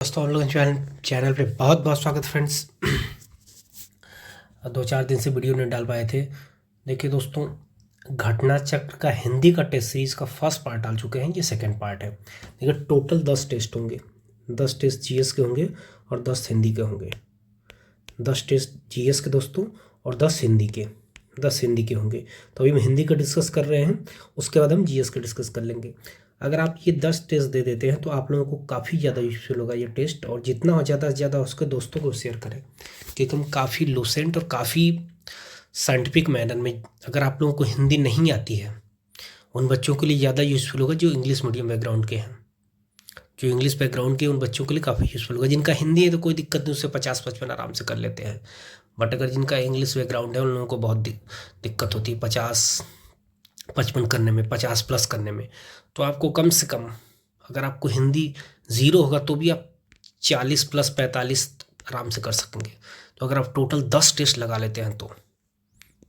दोस्तों हम लोग चैनल पे बहुत बहुत स्वागत फ्रेंड्स। 2-4 दिन से वीडियो नहीं डाल पाए थे। देखिए दोस्तों, घटना चक्र का हिंदी का टेस्ट सीरीज का फर्स्ट पार्ट डाल चुके हैं, ये सेकंड पार्ट है। देखिए टोटल 10 टेस्ट होंगे, 10 टेस्ट जीएस के होंगे और 10 हिंदी के होंगे। 10 टेस्ट जीएस के दोस्तों और 10 हिंदी के होंगे। तो अभी हम हिंदी का डिस्कस कर रहे हैं, उसके बाद हम जीएस का डिस्कस कर लेंगे। अगर आप ये 10 टेस्ट दे देते हैं तो आप लोगों को काफ़ी ज़्यादा यूजफुल होगा ये टेस्ट, और जितना ज़्यादा से ज़्यादा उसके दोस्तों को शेयर करें, क्योंकि हम काफ़ी लूसेंट और काफ़ी साइंटिफिक मैनर में, अगर आप लोगों को हिंदी नहीं आती है उन बच्चों के लिए ज़्यादा यूजफुल होगा जो इंग्लिश मीडियम बैकग्राउंड के हैं। जो इंग्लिश बैकग्राउंड के उन बच्चों के लिए काफ़ी यूजफुल होगा। जिनका हिंदी है तो कोई दिक्कत नहीं, उससे 50-55 आराम से कर लेते हैं। बट अगर जिनका इंग्लिश बैकग्राउंड है उन लोगों को बहुत दिक्कत होती है 50-55 करने में, 50 प्लस करने में। तो आपको कम से कम, अगर आपको हिंदी 0 होगा तो भी आप 40 प्लस 45 आराम से कर सकेंगे। तो अगर आप टोटल 10 टेस्ट लगा लेते हैं तो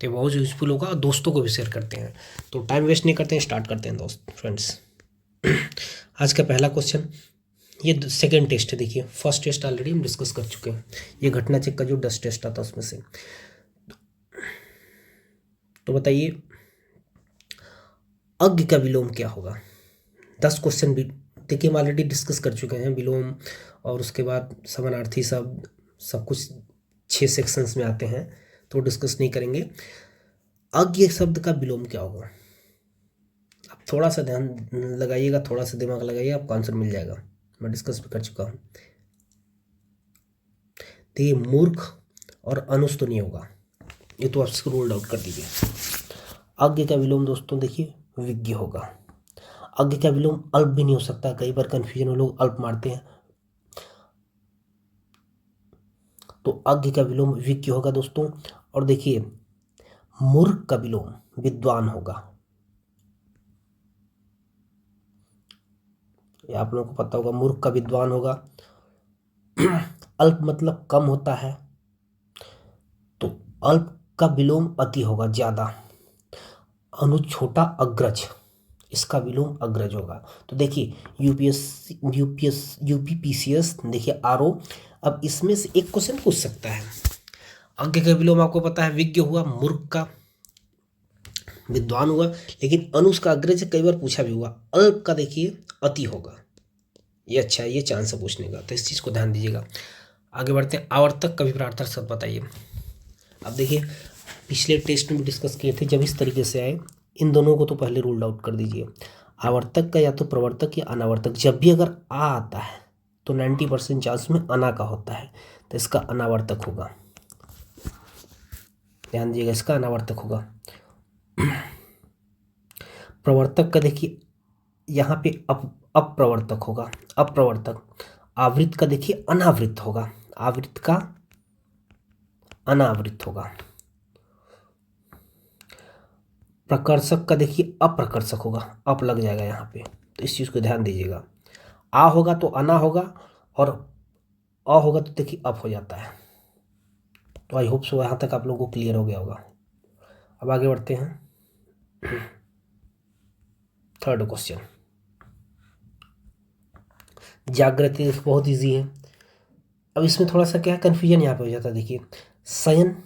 बहुत यूजफुल होगा, और दोस्तों को भी शेयर करते हैं। तो टाइम वेस्ट नहीं करते हैं, स्टार्ट करते हैं दोस्त फ्रेंड्स। आज का पहला क्वेश्चन, ये सेकेंड टेस्ट है। देखिए फर्स्ट टेस्ट ऑलरेडी हम डिस्कस कर चुके हैं, ये घटना चेक का जो 10 टेस्ट आता है उसमें से। तो बताइए अज्ञ का विलोम क्या होगा। 10 क्वेश्चन भी देखिए हम ऑलरेडी डिस्कस कर चुके हैं, विलोम और उसके बाद समानार्थी शब्द, सब कुछ 6 सेक्शंस में आते हैं, तो डिस्कस नहीं करेंगे। अज्ञ शब्द का विलोम क्या होगा, आप थोड़ा सा ध्यान लगाइएगा, थोड़ा सा दिमाग लगाइए, आपको आंसर मिल जाएगा। मैं डिस्कस भी कर चुका हूँ। तो ये मूर्ख और अनुस तो नहीं होगा, ये तो आप इसको रोल्ड आउट कर दीजिए। अज्ञ का विलोम दोस्तों देखिए विज्ञ होगा। अज्ञ का विलोम अल्प भी नहीं हो सकता, कई बार कंफ्यूजन में लोग अल्प मारते हैं, तो अज्ञ का विलोम विज्ञ होगा दोस्तों। और देखिए मूर्ख का विलोम विद्वान होगा, ये आप लोगों को पता होगा, मूर्ख का विद्वान होगा। अल्प मतलब कम होता है, तो अल्प का विलोम अति होगा, ज्यादा। अनु छोटा अग्रज, इसका विलोम अग्रज होगा। तो देखिए यूपीपीसीएस देखिए आरओ, अब इसमें से एक क्वेश्चन पूछ सकता है। अज्ञ का विलोम आपको पता है विज्ञ हुआ, मूर्ख का विद्वान हुआ, लेकिन अनुस का अग्रज कई बार पूछा भी हुआ। अल्प का देखिए अति होगा, ये अच्छा है, ये चांस है पूछने का, तो इस चीज को ध्यान दीजिएगा। आगे बढ़ते हैं। आवर्तक का विपरीतार्थक शब्द बताइए। अब देखिए पिछले टेस्ट में भी डिस्कस किए थे, जब इस तरीके से आए, इन दोनों को तो पहले रूल्ड आउट कर दीजिए। आवर्तक का या तो प्रवर्तक या अनावर्तक, जब भी अगर आ आता है तो 90% चांस में अना का होता है, तो इसका अनावर्तक होगा। ध्यान दीजिएगा, इसका अनावर्तक होगा। प्रवर्तक का देखिए यहाँ पे अप्रवर्तक होगा, अप्रवर्तक। आवृत का देखिए अनावृत होगा, आवृत का अनावृत होगा। प्रकर्षक का देखिए अप्रकर्षक होगा, अप लग जाएगा यहाँ पे, तो इस चीज को ध्यान दीजिएगा। आ होगा तो अना होगा, और अ होगा तो देखिए अप हो जाता है। तो आई होप सो यहाँ तक आप लोगों को क्लियर हो गया होगा। अब आगे बढ़ते हैं। थर्ड क्वेश्चन, जागृति बहुत इजी है। अब इसमें थोड़ा सा क्या कंफ्यूजन यहाँ पे हो जाता है। देखिए शयन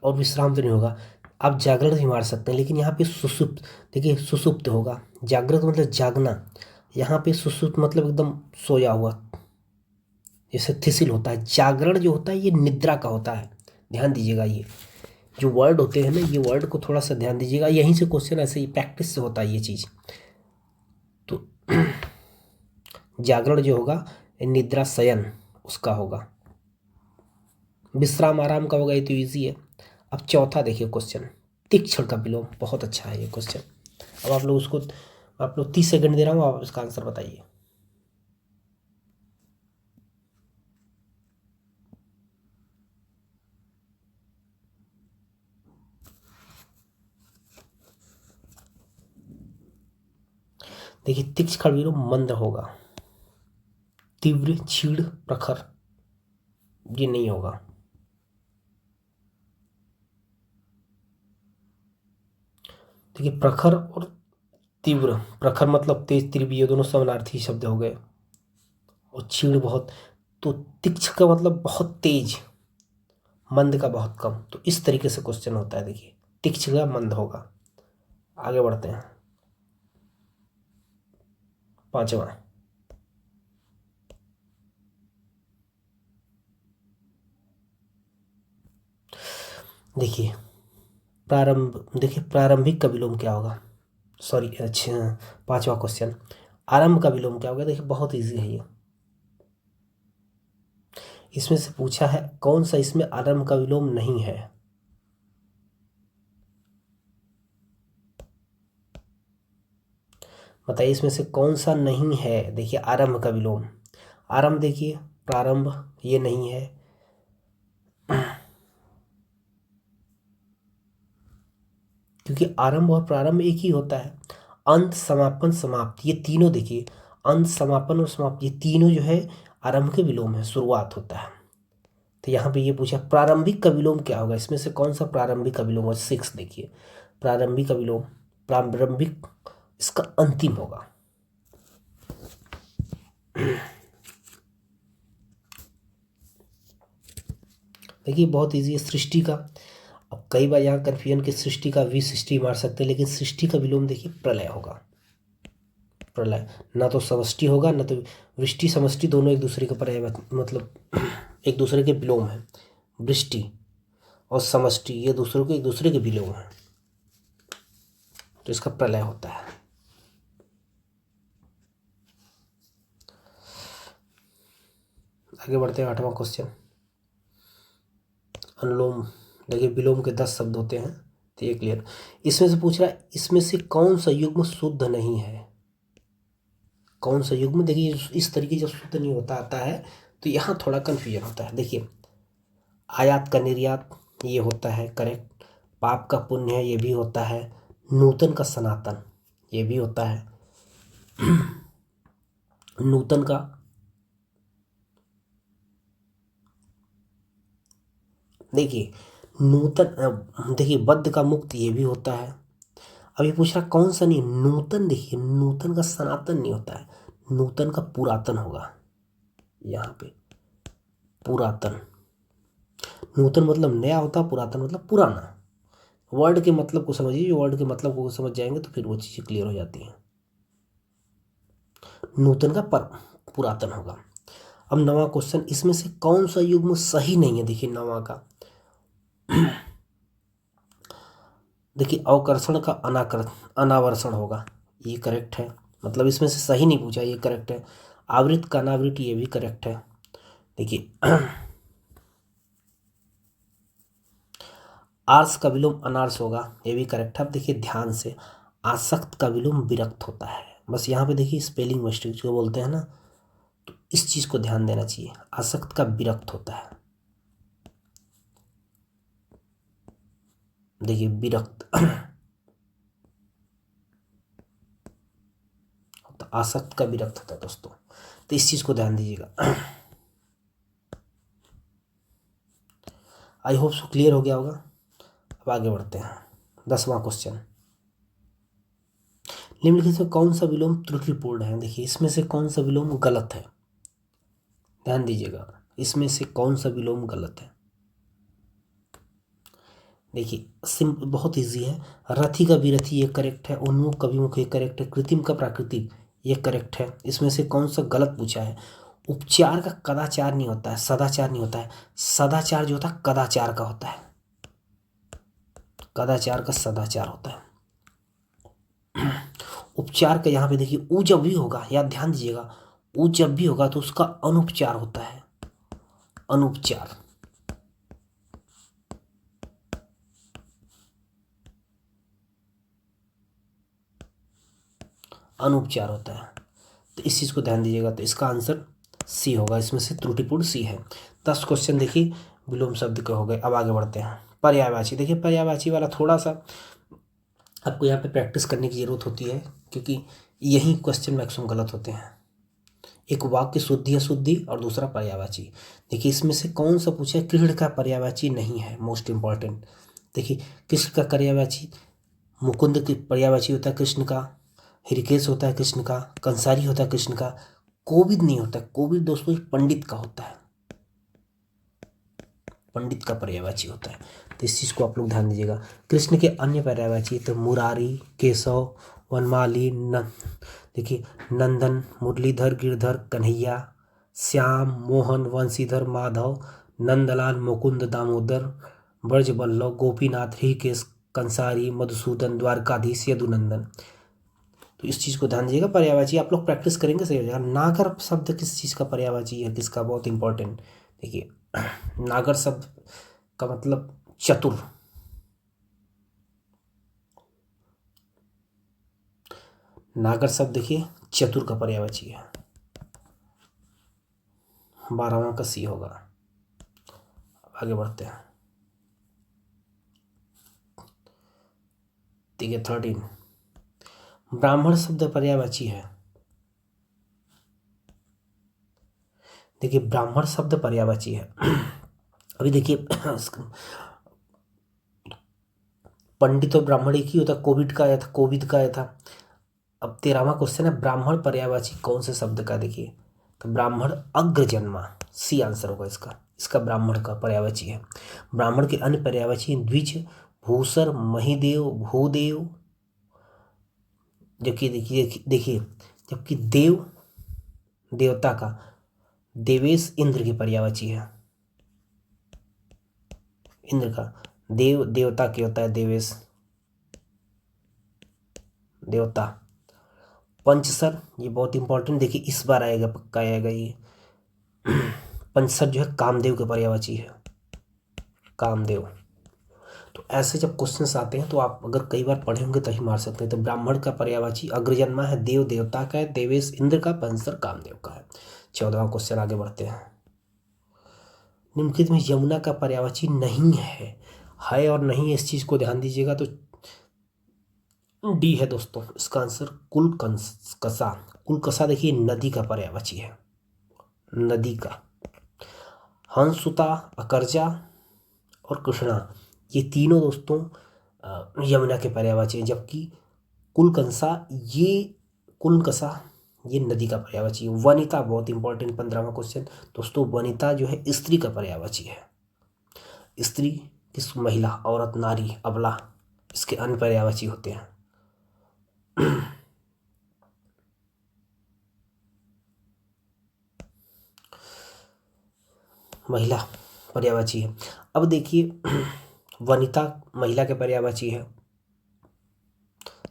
और विश्राम तो नहीं होगा, आप जागृत भी मार सकते हैं, लेकिन यहाँ पे सुसुप्त, देखिए सुसुप्त होगा। जागृत मतलब जागना, यहाँ पे सुसुप्त मतलब एकदम सोया हुआ, जैसे थिसिल होता है। जागरण जो होता है ये निद्रा का होता है, ध्यान दीजिएगा। ये जो वर्ड होते हैं ना, ये वर्ड को थोड़ा सा ध्यान दीजिएगा, यहीं से क्वेश्चन ऐसे ही प्रैक्टिस से होता है ये चीज। तो जागरण जो होगा निद्रा, शयन उसका होगा। विश्राम आराम का होगा, ये तो ईजी है। अब चौथा देखिए क्वेश्चन, तीक्ष्ण का विलोम, बहुत अच्छा है ये क्वेश्चन। अब आप लोग उसको, आप लोग 30 सेकंड दे रहा हूँ, आप इसका आंसर बताइए। देखिए तीक्ष्ण विलोम मंद होगा, तीव्र, क्षीण, प्रखर, ये नहीं होगा। देखिए प्रखर और तीव्र, प्रखर मतलब तेज, तीव्र, ये दोनों समानार्थी शब्द हो गए। और क्षीण बहुत, तो तीक्ष्ण का मतलब बहुत तेज, मंद का बहुत कम। तो इस तरीके से क्वेश्चन होता है। देखिए तीक्ष्ण का मंद होगा। आगे बढ़ते हैं। पांचवा, देखिए प्रारंभिक का विलोम क्या होगा। सॉरी, अच्छा, पांचवा क्वेश्चन, आरंभ का विलोम क्या होगा। देखिए बहुत इजी है ये। इसमें से पूछा है कौन सा इसमें आरंभ का विलोम नहीं है। बताइए इसमें से कौन सा नहीं है। देखिए आरंभ का विलोम, आरंभ देखिए प्रारंभ, ये नहीं है। क्योंकि आरंभ और प्रारंभ एक ही होता है। अंत, समापन, समाप्ति, ये तीनों देखिए, अंत, समापन और समाप्ति, ये तीनों जो है आरंभ के विलोम है, शुरुआत होता है। तो यहाँ पे ये पूछा प्रारंभिक का विलोम क्या होगा। इसमें से कौन सा प्रारंभिक का विलोम होगा। 6 देखिए, प्रारंभिक का विलोम, प्रारंभिक इसका अंतिम होगा। देखिए बहुत इजी है, सृष्टि का। अब कई बार यहाँ कन्फ्यूजन की सृष्टि का विसृष्टि मार सकते हैं, लेकिन सृष्टि का विलोम देखिए प्रलय होगा। प्रलय, ना तो समष्टि होगा ना तो वृष्टि, समष्टि दोनों एक दूसरे के पर्याय, मतलब एक दूसरे के विलोम है। वृष्टि और समष्टि ये दूसरों के एक दूसरे के विलोम है, तो इसका प्रलय होता है। आगे बढ़ते हैं। 8वां क्वेश्चन, अनुलोम। देखिए विलोम के 10 शब्द होते हैं, तो ये क्लियर। इसमें से पूछ रहा है इसमें से कौन सा युग्म शुद्ध नहीं है। कौन सा युग्म, देखिए इस तरीके जब शुद्ध नहीं होता आता है तो यहाँ थोड़ा कन्फ्यूजन होता है। देखिए आयात का निर्यात, ये होता है करेक्ट। पाप का पुण्य है, ये भी होता है। नूतन का सनातन, ये भी होता है। नूतन का, देखिए नूतन, देखिए बद्ध का मुक्त, ये भी होता है। अभी पूछ रहा कौन सा नहीं, नूतन। देखिए नूतन का सनातन नहीं होता है, नूतन का पुरातन होगा। यहाँ पे पुरातन, नूतन मतलब नया होता है, पुरातन मतलब पुराना। वर्ड के मतलब को समझिए, वर्ड के मतलब को समझ जाएंगे तो फिर वो चीज़ें क्लियर हो जाती हैं। नूतन का पुरातन होगा। अब 9वां क्वेश्चन, इसमें से कौन सा युग्म सही नहीं है। देखिए 9वां का, देखिए अवकर्षण का अनावर्षण होगा, ये करेक्ट है। मतलब इसमें से सही नहीं पूछा, ये करेक्ट है। आवृत का अनावृत, ये भी करेक्ट है। देखिए आर्स का विलोम अनार्स होगा, ये भी करेक्ट है। अब देखिए ध्यान से, आसक्त का विलोम विरक्त होता है। बस यहाँ पे देखिए स्पेलिंग मिस्टेक जो बोलते हैं ना, तो इस चीज़ को ध्यान देना चाहिए। आसक्त का विरक्त होता है, देखिए विरक्त तो आसक्त का विरक्त होता है दोस्तों, तो इस चीज़ को ध्यान दीजिएगा। आई होप सो क्लियर हो गया होगा। अब आगे बढ़ते हैं। 10वां क्वेश्चन, निम्नलिखित में कौन सा विलोम त्रुटिपूर्ण है। देखिए इसमें से कौन सा विलोम गलत है, ध्यान दीजिएगा। इसमें से कौन सा विलोम गलत है। देखिए सिंपल, बहुत इजी है। रथी का विरथी, ये करेक्ट है। उन्मुख का विमुख, ये करेक्ट है। कृत्रिम का प्राकृतिक, ये करेक्ट है। इसमें से कौन सा गलत पूछा है। उपचार का कदाचार नहीं होता है, सदाचार नहीं होता है। सदाचार जो होता है कदाचार का होता है, कदाचार का सदाचार होता है। उपचार का यहाँ पे देखिए ऊ जब भी होगा, या ध्यान दीजिएगा, ऊ जब भी होगा तो उसका अनुपचार होता है, अनुपचार। अनुपचार होता है, तो इस चीज़ को ध्यान दीजिएगा। तो इसका आंसर सी होगा, इसमें से त्रुटिपूर्ण सी है। 10 क्वेश्चन देखिए विलोम शब्द के हो गए। अब आगे बढ़ते हैं। पर्यायवाची, देखिए पर्यायवाची वाला थोड़ा सा आपको यहाँ पे प्रैक्टिस करने की ज़रूरत होती है, क्योंकि यही क्वेश्चन मैक्सिमम गलत होते हैं। एक वाक्य शुद्धि अशुद्धि और दूसरा पर्यायवाची। देखिए इसमें से कौन सा पूछा है। कृष्ण का पर्यायवाची नहीं है, मोस्ट इंपॉर्टेंट। देखिए कृष्ण का पर्यायवाची, मुकुंद की पर्यायवाची होता है कृष्ण का, हृकेश होता है कृष्ण का, कंसारी होता है कृष्ण का, कोविद नहीं होता, कोविद दोस्तों पंडित का होता है, पंडित का पर्यायवाची होता है। तो इस चीज को आप लोग ध्यान दीजिएगा। कृष्ण के अन्य पर्यायवाची तो मुरारी, केशव, वनमाली, देखिए नंदन, मुरलीधर, गिरधर, कन्हैया, श्याम, मोहन, वंशीधर, माधव, नंदलाल, मुकुंद, दामोदर, ब्रजवल्लभ, गोपीनाथ, ऋषिकेश, कंसारी, मधुसूदन, द्वारकाधीश, यदुनंदन। तो इस चीज को ध्यान दीजिएगा। पर्यायवाची आप लोग प्रैक्टिस करेंगे सही हो जाएगा। नागर शब्द किस चीज का पर्यायवाची है, किसका, बहुत इंपॉर्टेंट। देखिए नागर शब्द का मतलब चतुर, नागर शब्द देखिए चतुर का पर्यायवाची है। 12वां का सी होगा। आगे बढ़ते हैं। ठीक है 13 ब्राह्मण शब्द पर्यायवाची है। देखिए ब्राह्मण शब्द पर्यायवाची है। अभी देखिए पंडित और ब्राह्मण एक ही होता, कोविड का आया था, कोविद का आया था। अब 13वां क्वेश्चन है ब्राह्मण पर्यायवाची कौन से शब्द का। देखिए तो ब्राह्मण अग्रजन्मा, सी आंसर होगा इसका, इसका ब्राह्मण का पर्यायवाची है। ब्राह्मण के अन्य पर्यायवाची द्विज, भूसर, महिदेव, भूदेव। जबकि देखिए देखिए जबकि देव देवता का देवेश इंद्र की पर्यायवाची है। इंद्र का देव देवता क्या होता है, देवेश देवता। पंचसर ये बहुत इंपॉर्टेंट, देखिए इस बार आएगा, पक्का आएगा ये। पंचसर जो है कामदेव के पर्यायवाची है, कामदेव। तो ऐसे जब क्वेश्चंस आते हैं तो आप अगर कई बार पढ़े होंगे तभी मार सकते हैं। तो ब्राह्मण का पर्यायवाची अग्रजन्मा है, देव देवता का है, देवेश इंद्र का, पंचसर कामदेव का है। 14वां क्वेश्चन आगे बढ़ते हैं। निम्नलिखित में यमुना का पर्यायवाची नहीं है और नहीं, इस चीज को ध्यान दीजिएगा। तो डी है दोस्तों इसका आंसर, कुलकसा। कुलकसा देखिए नदी का पर्यायवाची है, नदी का। हंसुता, अकरजा और कृष्णा ये तीनों दोस्तों यमुना के पर्यायवाची हैं। जबकि कुलकसा ये नदी का पर्यायवाची है। वनिता बहुत इंपॉर्टेंट 15वां क्वेश्चन दोस्तों, वनिता जो है स्त्री का पर्यायवाची है। स्त्री किस, महिला, औरत, नारी, अबला, इसके अन्य पर्यायवाची होते हैं। महिला पर्यायवाची है। अब देखिए वनिता महिला के पर्यायवाची है।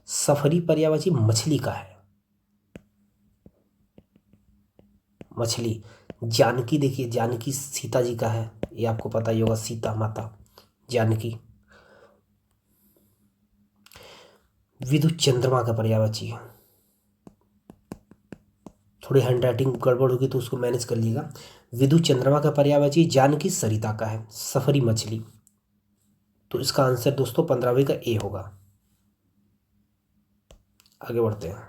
सफरी पर्यायवाची मछली का है, मछली। जानकी देखिए जानकी सीता जी का है, ये आपको पता ही होगा, सीता माता जानकी। विद्युत चंद्रमा का पर्यायवाची है। थोड़ी हैंडराइटिंग गड़बड़ होगी तो उसको मैनेज कर लीजिएगा। विद्युत चंद्रमा का पर्यायवाची जानकी सरिता का है, सफरी मछली। तो इसका आंसर दोस्तों 15वीं का ए होगा। आगे बढ़ते हैं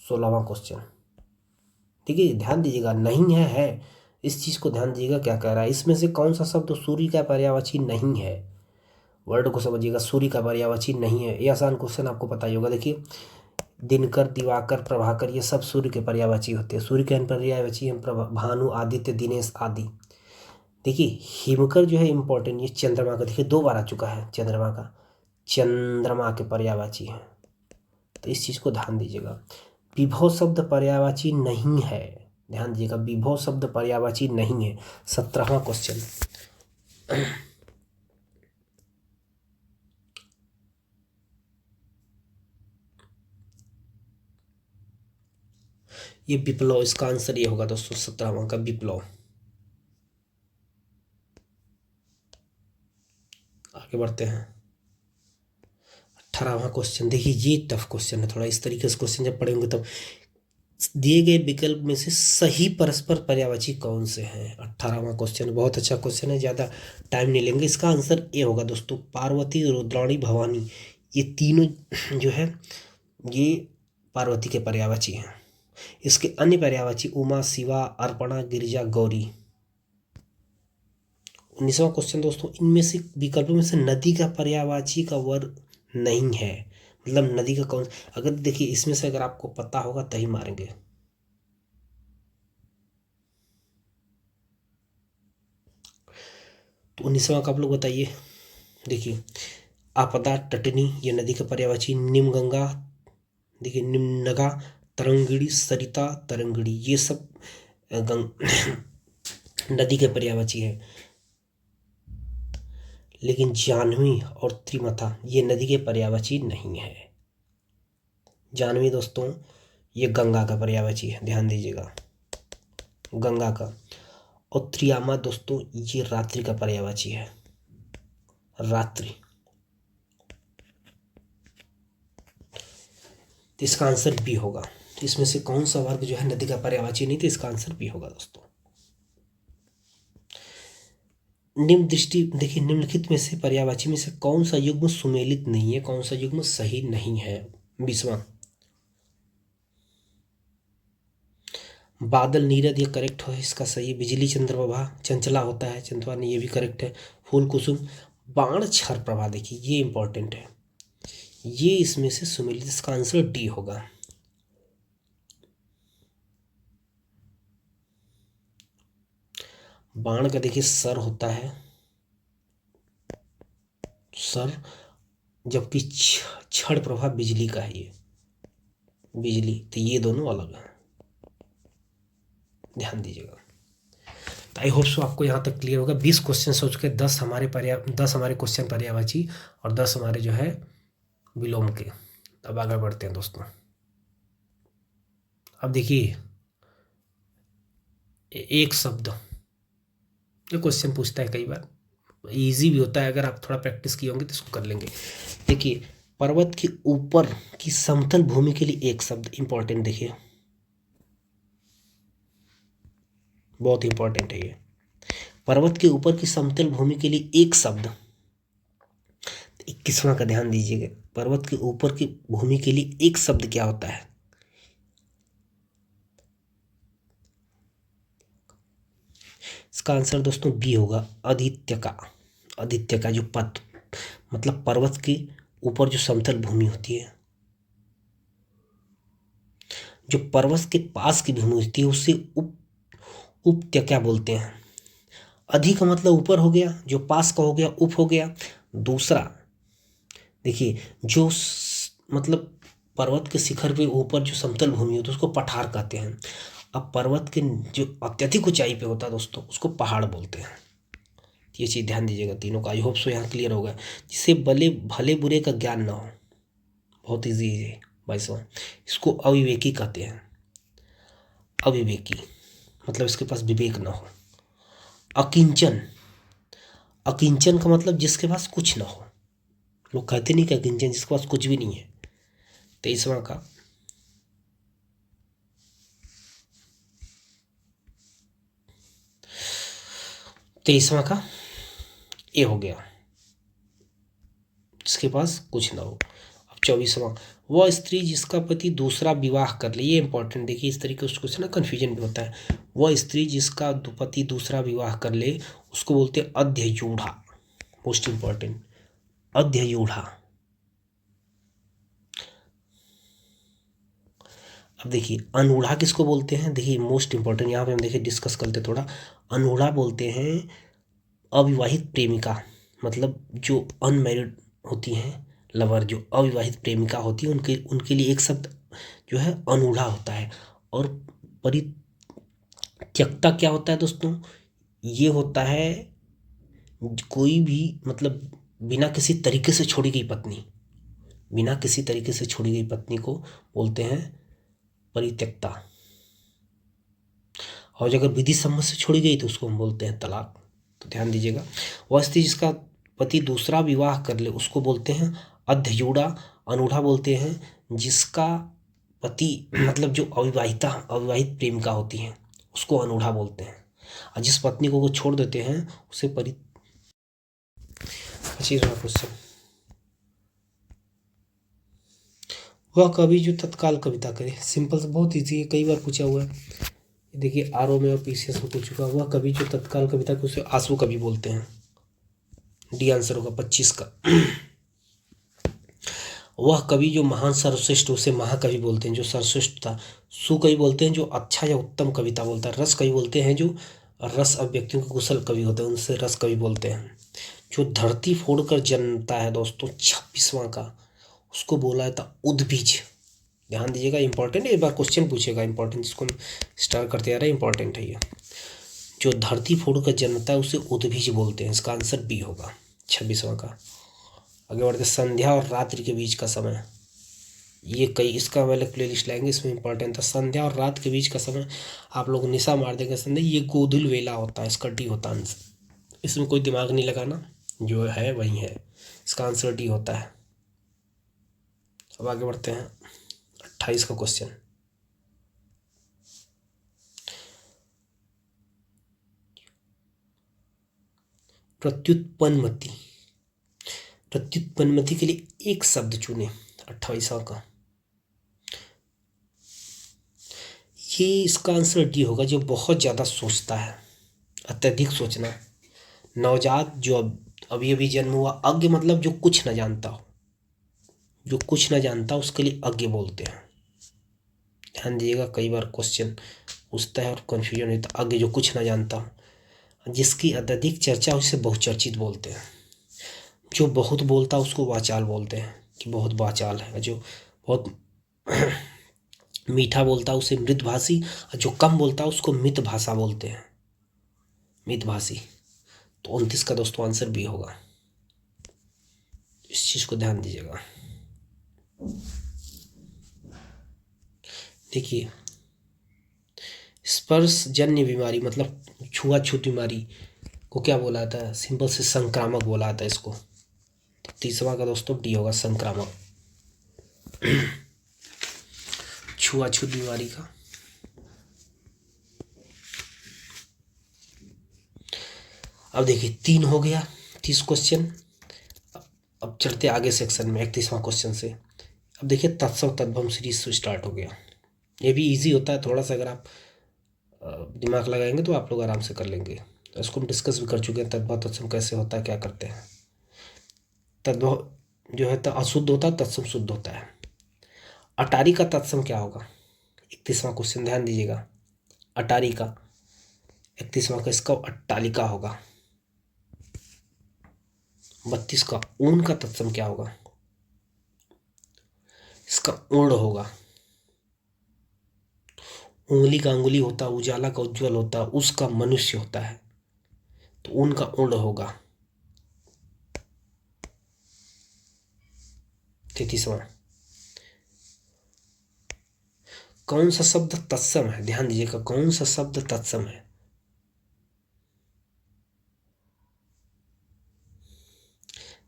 16वां क्वेश्चन। देखिए ध्यान दीजिएगा, नहीं है इस चीज को ध्यान दीजिएगा क्या कह रहा है। इसमें से कौन सा शब्द सूर्य का पर्यायवाची नहीं है, वर्ड को समझिएगा। सूर्य का पर्यायवाची नहीं है, ये आसान क्वेश्चन आपको पता ही होगा। देखिए दिनकर, दिवाकर, प्रभाकर ये सब सूर्य के पर्यायवाची होते हैं। सूर्य के अन्य पर्यायवाची हैं भानु, आदित्य, दिनेश आदि। देखिए हिमकर जो है इंपॉर्टेंट, ये चंद्रमा का, देखिए 2 बार आ चुका है चंद्रमा का, चंद्रमा के पर्यायवाची है। तो इस चीज को ध्यान दीजिएगा। विभव शब्द पर्यायवाची नहीं है, ध्यान दीजिएगा, विभव शब्द पर्यायवाची नहीं है। 17वां क्वेश्चन। ये विप्लव, इसका आंसर ये होगा दोस्तों 17वां का विप्लव। आगे बढ़ते हैं 18वां क्वेश्चन। देखिए ये टफ क्वेश्चन है थोड़ा, इस तरीके से क्वेश्चन जब पढ़ेंगे तब। दिए गए विकल्प में से सही परस्पर पर्यायवाची कौन से हैं। 18वां क्वेश्चन बहुत अच्छा क्वेश्चन है, ज़्यादा टाइम नहीं लेंगे। इसका आंसर ये होगा दोस्तों, पार्वती, रुद्राणी, भवानी ये तीनों जो है ये पार्वती के पर्यायवाची हैं। इसके अन्य पर्यायवाची उमा, शिवा, अर्पणा, गिरिजा, गौरी। 19वां क्वेश्चन दोस्तों, इनमें से विकल्पों में से नदी का पर्यायवाची का वर्ग नहीं है, मतलब नदी का कौन। अगर देखिए इसमें से अगर आपको पता होगा तभी मारेंगे। तो 19वां का आप लोग बताइए। देखिए आपदा तटनी, ये नदी का पर्यायवाची। निम्नगंगा, देखिए निम्नगा, तरंगिणी, सरिता, तरंगिणी, ये सब नदी के पर्यायवाची है। लेकिन जाह्नवी और त्रिमथा ये नदी के पर्यायवाची नहीं है। जाह्नवी दोस्तों ये गंगा का पर्यायवाची है, ध्यान दीजिएगा, गंगा का। और त्रियामा दोस्तों ये रात्रि का पर्यायवाची है, रात्रि। तो इसका आंसर बी होगा। तो इसमें से कौन सा वर्ग जो है नदी का पर्यायवाची नहीं, तो इसका आंसर बी होगा दोस्तों। निम्न दृष्टि, देखिए निम्नलिखित में से पर्यायवाची में से कौन सा युग्म सुमेलित नहीं है, कौन सा युग्म सही नहीं है। 20वां बादल नीरद, ये करेक्ट है, इसका सही। बिजली चंद्रप्रभा, चंचला होता है चंद्रमा ने, ये भी करेक्ट है। फूल कुसुम, बाण क्षर प्रभा, देखिए ये इंपॉर्टेंट है, ये इसमें से सुमेलित, इसका आंसर डी होगा। बाण का देखिए सर होता है, सर, जबकि क्षण प्रभा बिजली का है, ये बिजली, तो ये दोनों अलग हैं, ध्यान दीजिएगा। तो आई होप सो आपको यहाँ तक क्लियर होगा। 20 क्वेश्चन हो चुके, 10 हमारे क्वेश्चन पर्यायवाची और 10 हमारे जो है विलोम के। अब आगे बढ़ते हैं दोस्तों। अब देखिए एक शब्द, ये क्वेश्चन पूछता है कई बार, इजी भी होता है, अगर आप थोड़ा प्रैक्टिस किए होंगे तो इसको कर लेंगे। देखिए पर्वत के ऊपर की समतल भूमि के लिए एक शब्द, इंपॉर्टेंट, देखिए बहुत इंपॉर्टेंट है ये। पर्वत के ऊपर की समतल भूमि के लिए एक शब्द। 21वां का ध्यान दीजिएगा, पर्वत के ऊपर की भूमि के लिए एक शब्द क्या होता है। इसका आंसर दोस्तों बी होगा, आदित्य का। आदित्य का जो पथ, मतलब पर्वत के ऊपर जो समतल भूमि होती है, जो पर्वत के पास की भूमि होती है, उसे उपत्य क्या बोलते हैं। अधिक का मतलब ऊपर हो गया, जो पास का हो गया उप हो गया। दूसरा देखिए जो मतलब पर्वत के शिखर पे ऊपर जो समतल भूमि होती है उसको पठार कहते हैं। अब पर्वत के जो अत्यधिक ऊंचाई पे होता है दोस्तों उसको पहाड़ बोलते हैं। ये चीज़ ध्यान दीजिएगा तीनों का। आई होप सो यहाँ क्लियर होगा, जिससे भले बुरे का ज्ञान ना हो। बहुत ईजी है 22वां। इसको अविवेकी कहते हैं। अविवेकी मतलब इसके पास विवेक ना हो। अकिंचन, अकिंचन का मतलब जिसके पास कुछ ना हो। लोग कहते नहीं कि अकिंचन जिसके पास कुछ भी नहीं है। 23वां का ए हो गया, जिसके पास कुछ ना हो। अब 24वां, वह स्त्री जिसका पति दूसरा विवाह कर ले। ये इंपॉर्टेंट, देखिए इस तरीके से ना कन्फ्यूजन भी होता है। वह स्त्री जिसका पति दूसरा विवाह कर ले उसको बोलते हैं अध्ययूढ़ा। Most important, अध्ययूढ़ा। अब देखिए अनूढ़ा किसको बोलते हैं, देखिए मोस्ट इंपॉर्टेंट यहाँ पे हम देखिए डिस्कस करते थोड़ा। अनूढ़ा बोलते हैं अविवाहित प्रेमिका, मतलब जो अनमैरिड होती हैं, लवर, जो अविवाहित प्रेमिका होती है उनके उनके लिए एक शब्द जो है अनूढ़ा होता है। और परित्यक्ता क्या होता है दोस्तों, ये होता है कोई भी मतलब बिना किसी तरीके से छोड़ी गई पत्नी, बिना किसी तरीके से छोड़ी गई पत्नी को बोलते हैं परित्यक्ता। और अगर विधि सम्मत से छोड़ी गई तो उसको हम बोलते हैं तलाक। तो ध्यान दीजिएगा, वह स्त्री जिसका पति दूसरा विवाह कर ले उसको बोलते हैं अध्ययूढ़ा। अनूढ़ा बोलते हैं जिसका पति मतलब जो अविवाहित प्रेमिका होती हैं उसको अनूढ़ा बोलते हैं। और जिस पत्नी को वो छोड़ देते हैं उसे 25वां क्वेश्चन, वह कवि जो तत्काल कविता करे। सिंपल से बहुत ईजी है, कई बार पूछा हुआ है। देखिए आरओ में और पीसीएस में पूछ चुका। वह कवि जो तत्काल कविता को उसे आंसू कवि बोलते हैं। डी आंसर होगा 25 का। वह कवि जो महान सर्वश्रेष्ठ उसे महाकवि बोलते हैं, जो सर्वश्रेष्ठ था। सुकवि बोलते हैं जो अच्छा या उत्तम कविता बोलता है। रस कवि बोलते हैं जो रस अभिव्यक्तियों के कुशल कवि होते हैं, उनसे रस कवि बोलते हैं। जो धरती फोड़कर जन्मता है दोस्तों 26वां का, उसको बोला जाता उद्भिज। ध्यान दीजिएगा, इंपॉर्टेंट है, एक बार क्वेश्चन पूछेगा इंपॉर्टेंट, जिसको हम स्टार करते आ रहे हैं, इंपॉर्टेंट है ये। जो धरती फोड़कर जन्मता है उसे उद्भिज बोलते हैं। इसका आंसर बी होगा 26वां का। आगे बढ़ते, संध्या और रात्रि के बीच का समय, ये कई इसका अलग प्लेलिस्ट लाएंगे, इसमें इंपॉर्टेंट था। संध्या और रात के बीच का समय, आप लोग निशा मार देंगे संध्या, ये गोधुल वेला होता है, इसका डी होता है आंसर। इसमें कोई दिमाग नहीं लगाना, जो है वही है, इसका आंसर डी होता है। अब आगे बढ़ते हैं 28 का क्वेश्चन। प्रत्युत्पन्नमति, प्रत्युत्पन्नमति के लिए एक शब्द चुने 28वां का। ये इसका आंसर डी होगा, जो बहुत ज़्यादा सोचता है, अत्यधिक सोचना। नवजात जो अभी अभी जन्म हुआ, अज्ञ मतलब जो कुछ न जानता हो, जो कुछ न जानता उसके लिए अज्ञ बोलते हैं। ध्यान दीजिएगा, कई बार क्वेश्चन पूछता है और कन्फ्यूजन होता है। अज्ञ जो कुछ न जानता हो, जिसकी अत्यधिक चर्चा उसे बहुचर्चित बोलते हैं। जो बहुत बोलता है उसको वाचाल बोलते हैं, कि बहुत वाचाल है। जो बहुत मीठा बोलता है उसे मृदभाषी, और जो कम बोलता है उसको मित भाषा बोलते हैं, मितभाषी। तो 29 का दोस्तों आंसर बी होगा, इस चीज को ध्यान दीजिएगा। देखिए, स्पर्शजन्य बीमारी मतलब छुआछूत बीमारी को क्या बोला जाता है, सिंपल से संक्रामक बोला जाता है इसको। तो 30वां का दोस्तों डी होगा, संक्रामक। छुआछूत बीमारी का। अब देखिए 3 हो गया 30 क्वेश्चन। अब चलते आगे सेक्शन में 31वां क्वेश्चन से। अब देखिए तत्सम तद्भव सीरीज से स्टार्ट हो गया। ये भी इजी होता है थोड़ा सा, अगर आप दिमाग लगाएंगे तो आप लोग आराम से कर लेंगे। तो इसको हम डिस्कस भी कर चुके हैं, तद्भव तत्सम कैसे होता है, क्या करते हैं। तद्भव जो है अशुद्ध होता है, तत्सम शुद्ध होता है। अटारी का तत्सम क्या होगा, 31वां क्वेश्चन ध्यान दीजिएगा। अटारी का 31वां का इसका अट्टालिका होगा। 32 का ऊन का तत्सम क्या होगा, इसका ऊर्ण होगा। उंगली का अंगुली होता है, उजाला का उज्ज्वल होता है, उसका मनुष्य होता है, तो ऊन का ऊर्ण होगा। 33वां, कौन सा शब्द तत्सम है, ध्यान दीजिएगा, कौन सा शब्द तत्सम है।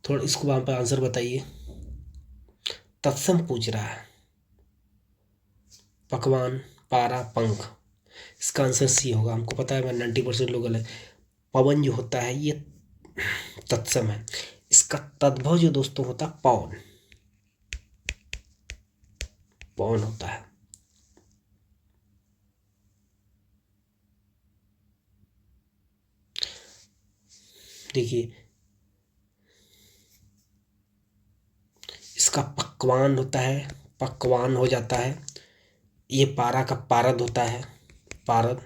थोड़ा इसको वहां पर आंसर बताइए। तत्सम पूछ रहा है, पकवान, पारा, पंख। इसका आंसर सी होगा। हमको पता है, मैं 90% लोग गलत। पवन जो होता है ये तत्सम है। इसका तद्भव जो दोस्तों होता है पवन, पवन होता है। देखिए इसका पकवान होता है, पकवान हो जाता है। ये पारा का पारद होता है, पारद।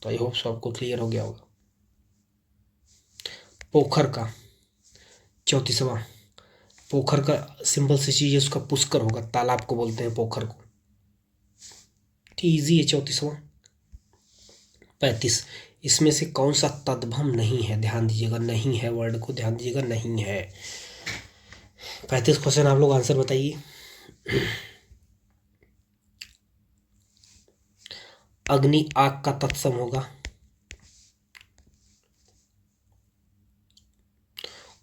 तो आई होप सो आपको क्लियर हो गया होगा। पोखर का 34वां, पोखर का सिंपल सी चीज है, उसका पुष्कर होगा, तालाब को बोलते हैं पोखर को। ठीक, इजी है 34वां। 35, इसमें से कौन सा तद्भव नहीं है, ध्यान दीजिएगा, नहीं है वर्ड को ध्यान दीजिएगा, नहीं है। 35 क्वेश्चन आप लोग आंसर बताइए। अग्नि आग का तत्सम होगा।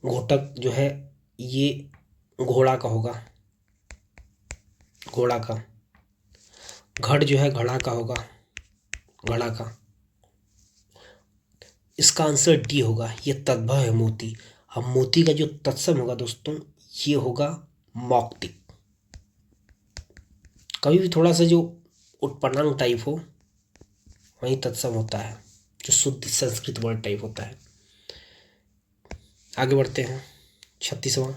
घोटक जो है ये घोड़ा का होगा, घोड़ा का। घड़ जो है घड़ा का होगा, घड़ा का। इसका आंसर डी होगा, ये तद्भव है मोती। अब मोती का जो तत्सम होगा दोस्तों, ये होगा मौक्तिक। कभी भी थोड़ा सा जो उत्पन्नांग टाइप हो वही तत्सम होता है, जो शुद्ध संस्कृत वर्ड टाइप होता है। आगे बढ़ते हैं 36वां,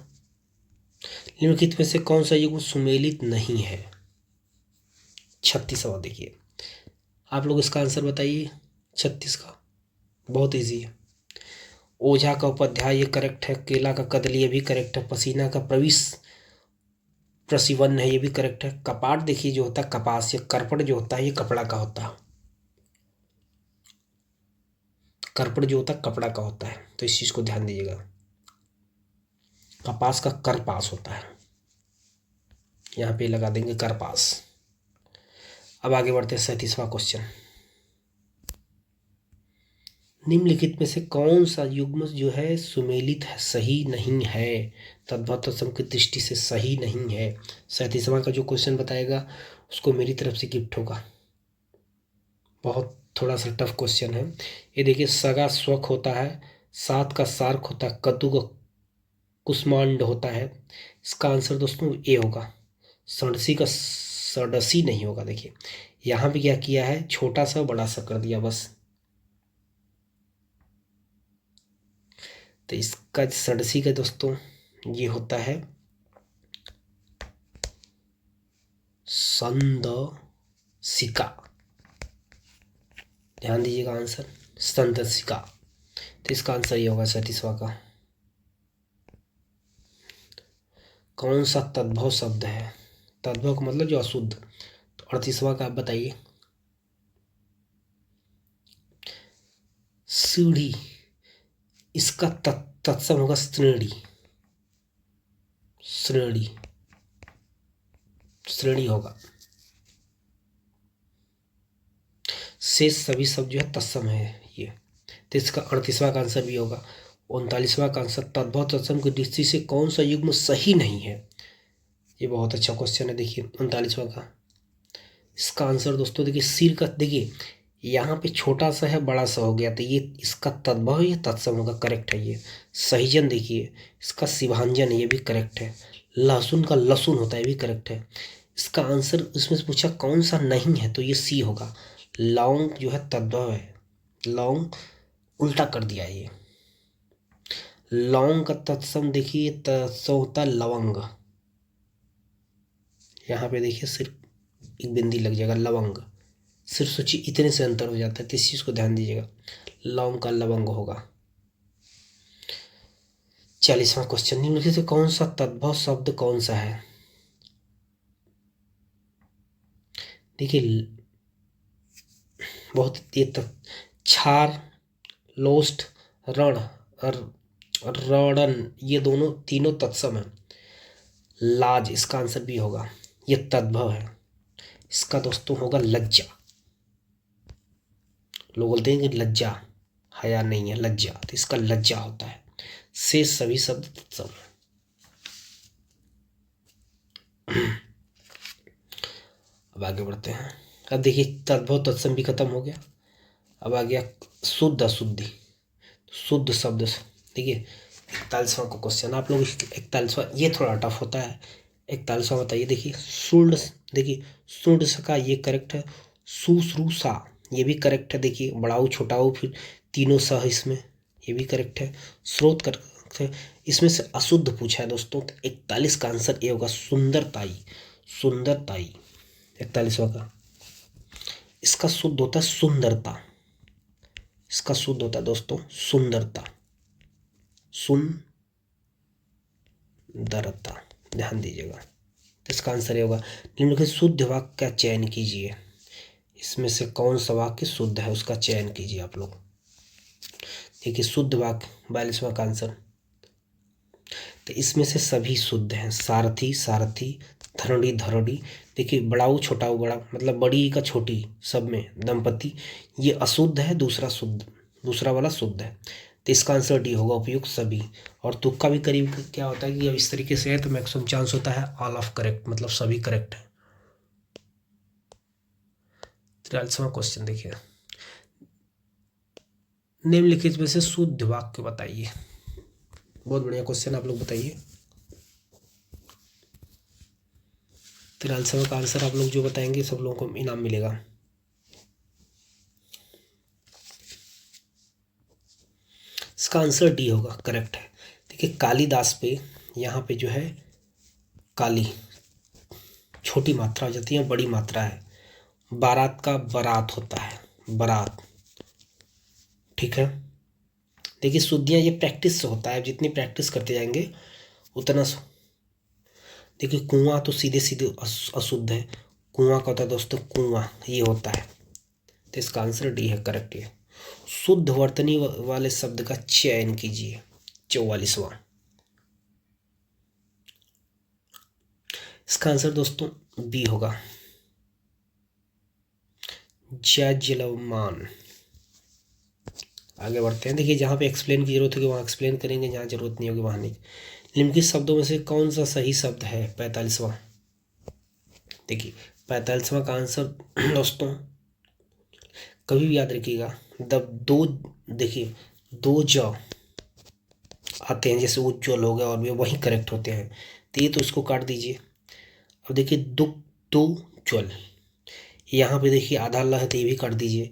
निम्नलिखित में से कौन सा युग्म सुमेलित नहीं है। 36वां देखिए, आप लोग इसका आंसर बताइए 36 का, बहुत इजी है। ओझा का उपाध्याय ये करेक्ट है, केला का कदली ये भी करेक्ट है, पसीना का प्रविश प्रसिवन है ये भी करेक्ट है। कपाट देखिए जो होता है कपास, या करपट जो होता है ये कपड़ा का होता है, करपट जो होता है कपड़ा का होता है, तो इस चीज को ध्यान दीजिएगा। कपास का करपास होता है, यहाँ पे लगा देंगे करपास। अब आगे बढ़ते हैं 37वां क्वेश्चन। निम्नलिखित में से कौन सा युग्म जो है सुमेलित है, सही नहीं है, तद्भव तत्सम की दृष्टि से सही नहीं है। 37वां का जो क्वेश्चन बताएगा उसको मेरी तरफ से गिफ्ट होगा। बहुत थोड़ा सा टफ क्वेश्चन है ये। देखिए, सगा स्वक होता है, सात का सार्क होता है, कद्दू का कुष्मांड होता है। इसका आंसर दोस्तों ए होगा, सड़सी का सड़सी नहीं होगा। देखिए यहाँ पे क्या किया है, छोटा सा बड़ा सा कर दिया बस, तो इसका सड़सी का दोस्तों ये होता है संदसिका। ध्यान दीजिएगा आंसर संदसिका, तो इसका आंसर ये होगा 37वां का। कौन सा तद्भव शब्द है, तद्भव का मतलब जो अशुद्ध, तो 38वां का आप बताइए। सीढ़ी, इसका तत्सम होगा श्रेणी, श्रेणी, श्रेणी होगा। शेष सभी शब्द जो है तत्सम है ये, तो इसका 38वां का आंसर भी होगा। 39वां का आंसर, तद्भव तत्सम की दृष्टि से कौन सा युग्म सही नहीं है। ये बहुत अच्छा क्वेश्चन है। देखिए 39वां का, इसका आंसर दोस्तों देखिए सिर का, देखिए यहाँ पे छोटा सा है बड़ा सा हो गया, तो ये इसका तद्भव ये तत्सम होगा, करेक्ट है ये। सहीजन देखिए इसका शिवांजन है, ये भी करेक्ट है। लहसुन का लहसुन होता है, ये भी करेक्ट है। इसका आंसर इसमें से पूछा कौन सा नहीं है, तो ये सी होगा। लौंग जो है तद्भव है, लौंग उल्टा कर दिया ये। लौंग का तत्सम देखिए तत्सम होता है लवंग, यहाँ पे देखिए सिर्फ एक बिंदी लग जाएगा, लवंग। सिर्फ सोचिए इतने से अंतर हो जाता है, तो इस चीज को ध्यान दीजिएगा, लौंग का लवंग होगा। 40वां क्वेश्चन, निम्नलिखित से कौन सा तद्भव शब्द कौन सा है। देखिए बहुत ये छार, लोस्ट, रण और रणन, ये दोनों तीनों तत्सम है। लाज, इसका आंसर भी होगा, ये तद्भव है। इसका दोस्तों होगा लज्जा। लोग बोलते हैं कि लज्जा हया नहीं है, लज्जा, तो इसका लज्जा होता है। से सभी शब्द तत्सम है। अब आगे बढ़ते हैं। अब देखिए तद्भव तत्सम भी खत्म हो गया, अब आ गया शुद्ध अशुद्धि। शुद्ध शब्द देखिए 41वां को क्वेश्चन, आप लोग 41वां ये थोड़ा टफ होता है। 41वां बताइए। देखिए शुद्ध, देखिए शुद्ध का ये करेक्ट है। शुश्रूषा ये भी करेक्ट है। देखिए बड़ाऊ छोटाऊ फिर तीनों सह इसमें, ये भी करेक्ट है। स्रोत कर, इसमें से अशुद्ध पूछा है दोस्तों, तो 41 का आंसर ये होगा सुंदरताई, सुंदरताई 41वां का। इसका शुद्ध होता है सुंदरता, इसका शुद्ध होता है दोस्तों सुंदरता, सुंदरता, ध्यान दीजिएगा। तो इसका आंसर ये होगा। निम्नलिखित शुद्ध वाक्य का चयन कीजिए, इसमें से कौन सा वाक्य शुद्ध है उसका चयन कीजिए आप लोग। देखिए शुद्ध वाक्य 42वां का आंसर, तो इसमें से सभी शुद्ध हैं। सारथी सारथी, धरणी धरणी, देखिए बड़ाऊ छोटाऊ बड़ा, मतलब बड़ी का छोटी, सब में दंपति, ये अशुद्ध है, दूसरा शुद्ध, दूसरा वाला शुद्ध है, तो इसका आंसर डी होगा, उपयुक्त सभी। और तुक्का भी करीब क्या होता है कि अब इस तरीके से है तो मैक्सिमम चांस होता है ऑल ऑफ करेक्ट, मतलब सभी करेक्ट है। 43वां क्वेश्चन देखिए, निम्नलिखित में से शुद्ध वाक्य बताइए। बहुत बढ़िया क्वेश्चन, आप लोग बताइए। 43वां का आंसर आप लोग जो बताएंगे सब लोगों को इनाम मिलेगा। इसका आंसर डी होगा, करेक्ट है। देखिए कालिदास पे यहाँ पे जो है काली छोटी मात्रा हो जाती है, बड़ी मात्रा है, बारात का बारात होता है, बारात। ठीक है, देखिए शुद्धियाँ ये प्रैक्टिस से होता है, जितनी प्रैक्टिस करते जाएंगे उतना देखिए कुआं तो सीधे सीधे अशुद्ध है। कुआं का होता है दोस्तों, कुआं ये होता है, तो इसका आंसर डी है, करेक्ट है। शुद्ध वर्तनी वाले शब्द का चयन कीजिए, 44वां। इसका आंसर दोस्तों बी होगा, जाज्वल्यमान। आगे बढ़ते हैं। देखिए जहाँ पे एक्सप्लेन की जरूरत होगी वहाँ एक्सप्लेन करेंगे, जहाँ जरूरत नहीं होगी वहाँ नहीं। निम्नलिखित शब्दों में से कौन सा सही शब्द है, 45वां। देखिए 45वां का आंसर दोस्तों कभी भी याद रखिएगा, दो, देखिए दो ज आते हैं, जैसे उज्ज्वल हो गया और भी वही करेक्ट होते हैं, तो ये तो इसको काट दीजिए। अब देखिए दुख दो ज्वल, यहाँ पे देखिए आधा ल है तो ये भी काट दीजिए।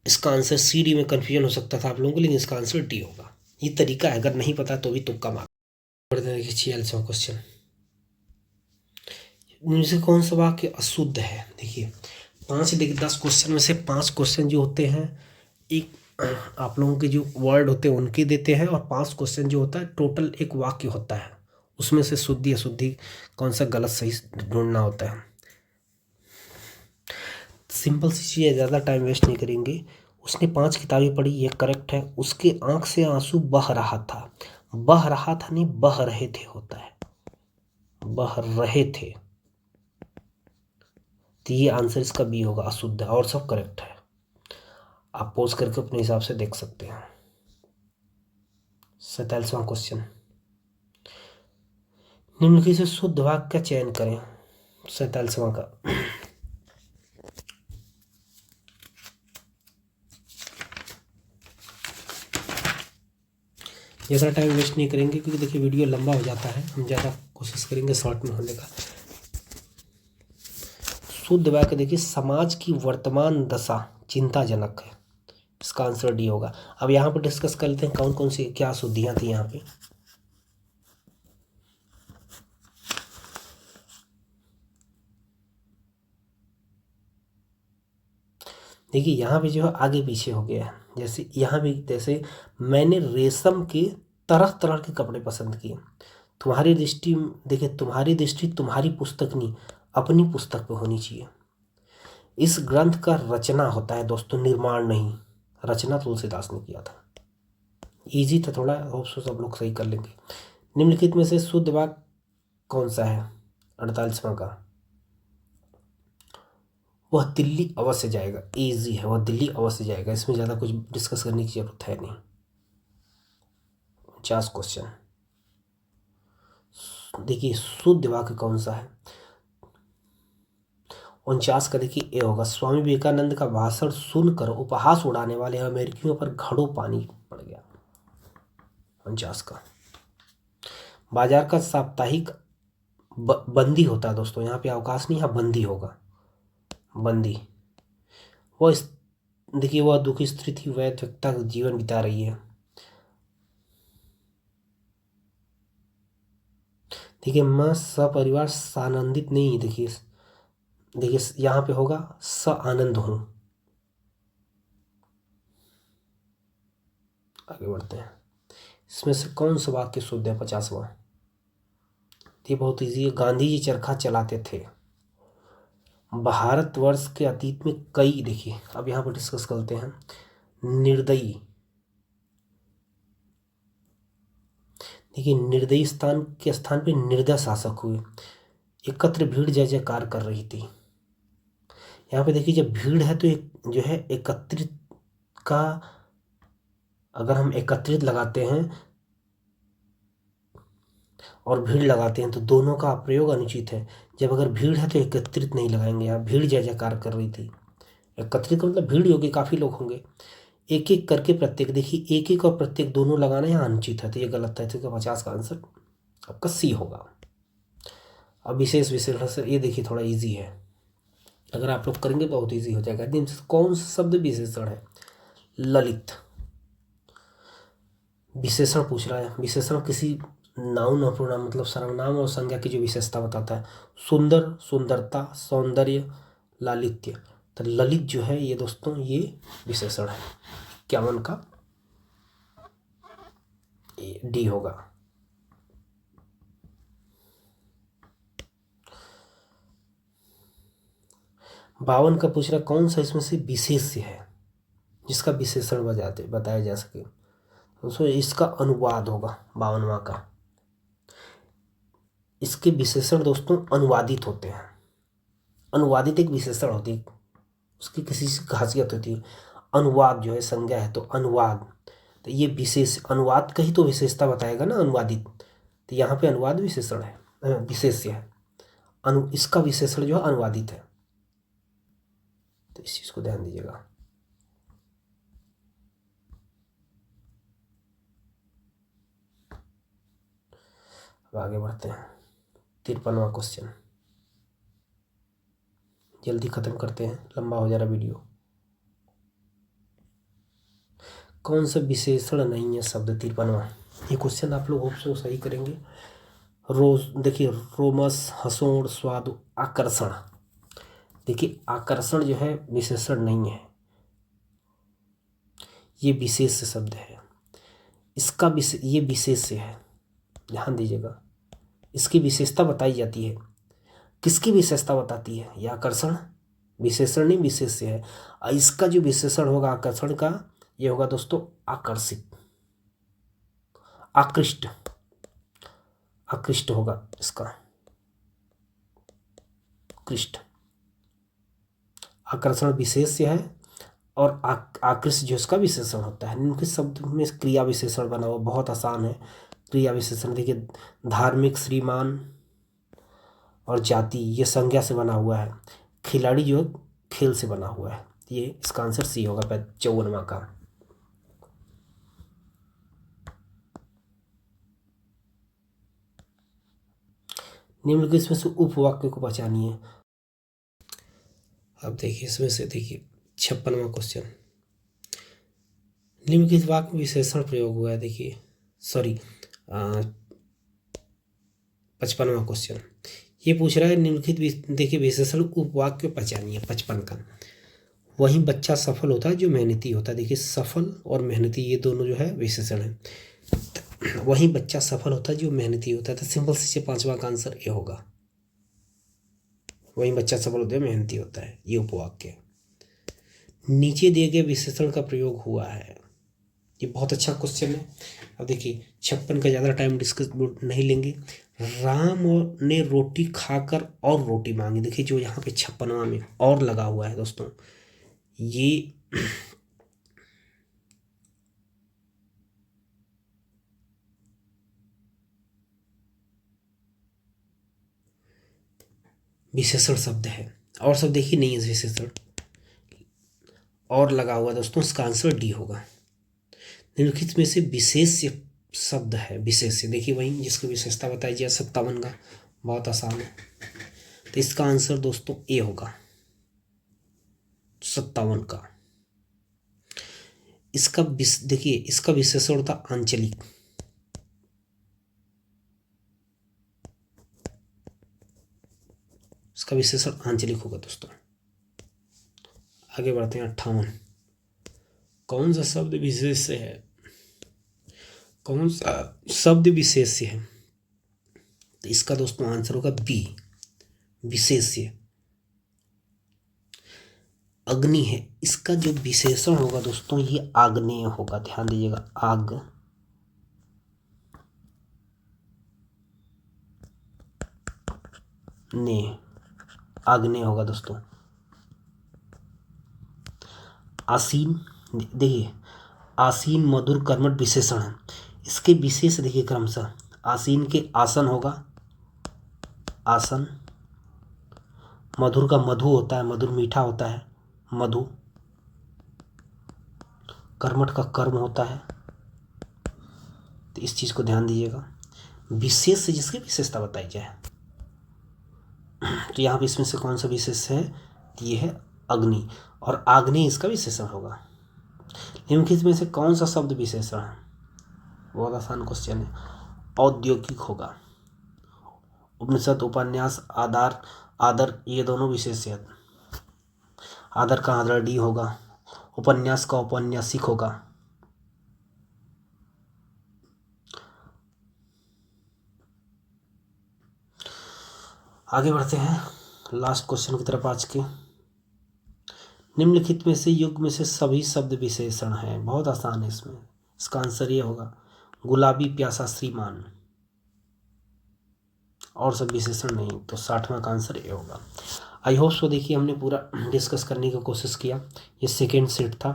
इसका आंसर सी डी में कन्फ्यूजन हो सकता था आप लोगों को, लेकिन इसका आंसर डी होगा। ये तरीका है, अगर नहीं पता तो भी तुक्का मार। देखिए 46वां क्वेश्चन, इनमें से कौन सा वाक्य अशुद्ध है। देखिए 5 देखिए 10 क्वेश्चन में से 5 क्वेश्चन जो होते हैं, एक आप लोगों के जो वर्ड होते हैं उनके देते हैं, और 5 क्वेश्चन जो होता है टोटल एक वाक्य होता है, उसमें से शुद्धि अशुद्धि कौन सा गलत सही ढूंढना होता है। सिंपल सी चीज़ है, ज़्यादा टाइम वेस्ट नहीं करेंगे। उसने 5 किताबें पढ़ी, ये करेक्ट है। उसके आंख से आंसू बह रहा था, बह रहा था नहीं बह रहे थे होता है, बह रहे थे, तो ये आंसर इसका बी होगा, अशुद्ध है, और सब करेक्ट है। आप पॉज करके अपने हिसाब से देख सकते हैं। 47वां क्वेश्चन, निम्नलिखित से शुद्ध वाक्य का चयन करें। 47वां का, ज़्यादा टाइम वेस्ट नहीं करेंगे क्योंकि देखिए वीडियो लंबा हो जाता है, हम ज़्यादा कोशिश करेंगे शॉर्ट में होने का। शुद्ध वाक्य देखिए, समाज की वर्तमान दशा चिंताजनक है, इसका आंसर डी होगा। अब यहाँ पे डिस्कस कर लेते हैं कौन कौन सी क्या शुद्धियाँ थी यहाँ पे। देखिए यहाँ पे जो है आगे पीछे हो गया है, जैसे यहाँ भी, जैसे मैंने रेशम के तरह तरह के कपड़े पसंद किए। तुम्हारी दृष्टि, देखिए तुम्हारी दृष्टि तुम्हारी पुस्तक नहीं अपनी पुस्तक पे होनी चाहिए। इस ग्रंथ का रचना होता है दोस्तों, निर्माण नहीं, रचना तुलसीदास ने किया था। इजी था थोड़ा, होप सो सब लोग सही कर लेंगे। निम्नलिखित में से शुद्ध वाक्य कौन सा है, 48वां का, वह दिल्ली अवश्य जाएगा। इजी है, वह दिल्ली अवश्य जाएगा, इसमें ज़्यादा कुछ डिस्कस करने की जरूरत है नहीं। 50 क्वेश्चन, देखिए शुद्ध वाक्य कौन सा है। 49 का देखिए ए होगा, स्वामी विवेकानंद का भाषण सुनकर उपहास उड़ाने वाले अमेरिकियों पर घड़ों पानी पड़ गया। 49 का, बाजार का साप्ताहिक बंदी होता है दोस्तों, यहाँ पे अवकाश नहीं, यहाँ बंदी होगा, बंदी। वह देखिए वह दुखी स्त्री थी, वैध व्यक्ता जीवन बिता रही है। देखिए मैं सपरिवार सानंदित नहीं, देखिए देखिए यहाँ पे होगा स आनंद हूँ। आगे बढ़ते हैं, इसमें से कौन सा वाक्य शुद्ध है, 50वां। ये बहुत इजी है, गांधी जी चरखा चलाते थे। भारतवर्ष के अतीत में कई, देखिए अब यहाँ पर डिस्कस करते हैं, निर्दयी, देखिए निर्दयी स्थान के स्थान पे निर्दय शासक हुए। एकत्र भीड़ जय जयकार कर रही थी। यहाँ पे देखिए जब भीड़ है तो एक जो है एकत्रित का, अगर हम एकत्रित लगाते हैं और भीड़ लगाते हैं तो दोनों का प्रयोग अनुचित है। जब अगर भीड़ है तो एकत्रित नहीं लगाएंगे, यहाँ भीड़ जय जयकार कर रही थी। एकत्रित का मतलब भीड़ होगी, काफ़ी लोग होंगे। एक एक करके प्रत्येक, देखिए एक एक और प्रत्येक दोनों लगाना यहाँ अनुचित है, तो ये गलत है, तो 50 का आंसर आपका सी होगा। अब विशेष विशेषण से ये देखिए थोड़ा इजी है, अगर आप लोग करेंगे तो बहुत इजी हो जाएगा। कौन सा शब्द विशेषण है, ललित। विशेषण पूछ रहा है, विशेषण किसी नाउन और प्रोनाउन मतलब सर्वनाम और संज्ञा की जो विशेषता बताता है। सुंदर, सुंदरता, सौंदर्य, लालित्य। तो ललित जो है ये दोस्तों ये विशेषण है। 51 का डी होगा। बावन का पूछ रहा कौन सा इसमें से विशेष्य है जिसका विशेषण बताया जा सके। दोस्तों इसका अनुवाद होगा 52वां का। इसके विशेषण दोस्तों अनुवादित होते हैं। अनुवादित एक विशेषण होती है, उसकी किसी खासियत होती है। अनुवाद जो है संज्ञा है तो अनुवाद, तो ये विशेष अनुवाद का ही तो विशेषता बताएगा ना अनुवादित। तो यहाँ पे अनुवाद विशेषण है, विशेष्य है। इसका विशेषण जो है अनुवादित है, तो इस चीज़ को ध्यान दीजिएगा। अब आगे बढ़ते हैं। 53वां क्वेश्चन, जल्दी खत्म करते हैं, लंबा हो जा रहा वीडियो। कौन सा विशेषण नहीं है शब्द 53वां। ये क्वेश्चन आप लोग होप से सही करेंगे। रोज देखिए, रोमस, हसोड़, स्वादु, आकर्षण। देखिए आकर्षण जो है विशेषण नहीं है, ये विशेष शब्द है। इसका ये विशेष्य है, ध्यान दीजिएगा। इसकी विशेषता बताई जाती है। किसकी विशेषता बताती है? यह आकर्षण विशेषण नहीं विशेष्य है। इसका जो विशेषण होगा आकर्षण का, ये होगा दोस्तों आकर्षित, आकृष्ट, आकृष्ट होगा इसका, आकृष्ट। आकर्षण विशेष्य है और आकृष्ट जो इसका विशेषण होता है। निम्नलिखित शब्द में क्रिया विशेषण बना हुआ, बहुत आसान है क्रिया विशेषण। देखिए धार्मिक, श्रीमान और जाति ये संज्ञा से बना हुआ है। खिलाड़ी जो खेल से बना हुआ है। ये इसका आंसर सी होगा 54वां का। निम्नलिखित इसमें से उपवाक्य को पहचानिए। अब देखिए इसमें से देखिए 56वां क्वेश्चन, निम्नलिखित वाक्य में विशेषण प्रयोग हुआ है। देखिए 55वां क्वेश्चन ये पूछ रहा है निम्नलिखित देखिए विशेषण उपवाक्य पहचानिए 55 का। वही बच्चा सफल होता है जो मेहनती होता है। देखिए सफल और मेहनती ये दोनों जो है विशेषण है। वही बच्चा सफल होता है जो मेहनती होता है, तो सिंपल से 5वां का आंसर ये होगा। वही बच्चा सफल होता है मेहनती होता है, ये उपवाक्य। नीचे दिए गए विशेषण का प्रयोग हुआ है। ये बहुत अच्छा क्वेश्चन है। अब देखिए 56 का ज़्यादा टाइम डिस्कस नहीं लेंगे। राम ने रोटी खाकर और रोटी मांगी। देखिए जो यहाँ पे 56वां में और लगा हुआ है दोस्तों, ये विशेषण शब्द है। और सब देखिए नहीं है विशेषण, और लगा हुआ दोस्तों, इसका आंसर डी होगा। निम्नलिखित में से विशेष शब्द है, विशेष देखिए वही जिसकी विशेषता बताई जाए 57 का, बहुत आसान है। तो इसका आंसर दोस्तों ए होगा 57 का। इसका देखिए इसका विशेषण होता आंचलिक। इसका विशेषण आंचलिक होगा दोस्तों। आगे बढ़ते हैं 58। कौन सा शब्द विशेष है? कौन सा शब्द विशेष्य है? तो इसका दोस्तों आंसर होगा बी, विशेष्य। अग्नि है, इसका जो विशेषण होगा दोस्तों ये आग्नेय होगा। ध्यान दीजिएगा, आग्नेय होगा दोस्तों। आसीन, देखिए आसीन मधुर कर्मठ विशेषण है। इसके विशेष देखिए क्रमशः, आसीन के आसन होगा, आसन। मधुर का मधु होता है, मधुर मीठा होता है, मधु। कर्मठ का कर्म होता है, तो इस चीज को ध्यान दीजिएगा। विशेष से जिसकी विशेषता बताई जाए, तो यहाँ पे इसमें से कौन सा विशेष है? ये है अग्नि, और आग्नेय इसका विशेषण होगा। निम्नलिखित में से कौन सा शब्द विशेषण है? बहुत आसान क्वेश्चन है। औद्योगिक होगा। उपनिषद, उपन्यास, आदर ये दोनों विशेष है। आदर का आदरणीय होगा, उपन्यास का औपन्यासिक होगा। आगे बढ़ते हैं लास्ट क्वेश्चन की तरफ आज के। निम्नलिखित में से युग में से सभी शब्द विशेषण हैं। बहुत आसान है इसमें, इसका आंसर ये होगा गुलाबी, प्यासा, श्रीमान, और सब विशेषण नहीं। तो 60वां का आंसर ये होगा। I hope so. देखिए हमने पूरा डिस्कस करने की कोशिश किया। ये सेकेंड सेट था।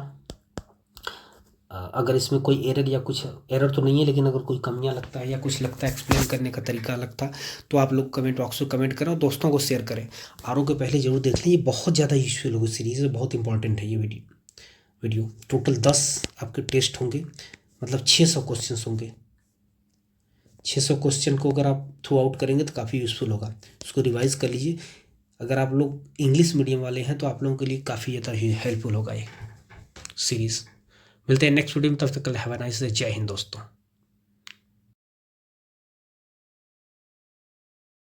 अगर इसमें कोई एरर या कुछ एरर तो नहीं है, लेकिन अगर कोई कमियां लगता है या कुछ लगता है, एक्सप्लेन करने का तरीका लगता, तो आप लोग कमेंट बॉक्स में कमेंट करें और दोस्तों को शेयर करें। आर के पहले जरूर देख लें, ये बहुत ज़्यादा यूजफुल होगी सीरीज़ है, बहुत इंपॉर्टेंट है ये वीडियो। टोटल 10 आपके टेस्ट होंगे, मतलब 600 क्वेश्चन होंगे। 600 क्वेश्चन को अगर आप थ्रू आउट करेंगे तो काफ़ी यूज़फुल होगा। उसको रिवाइज कर लीजिए। अगर आप लोग इंग्लिश मीडियम वाले हैं तो आप लोगों के लिए काफ़ी ज़्यादा हेल्पफुल होगा ये सीरीज़। मिलते हैं नेक्स्ट वीडियो में, तब तक के लिए हैव अ नाइस डे। जय हिंद दोस्तों।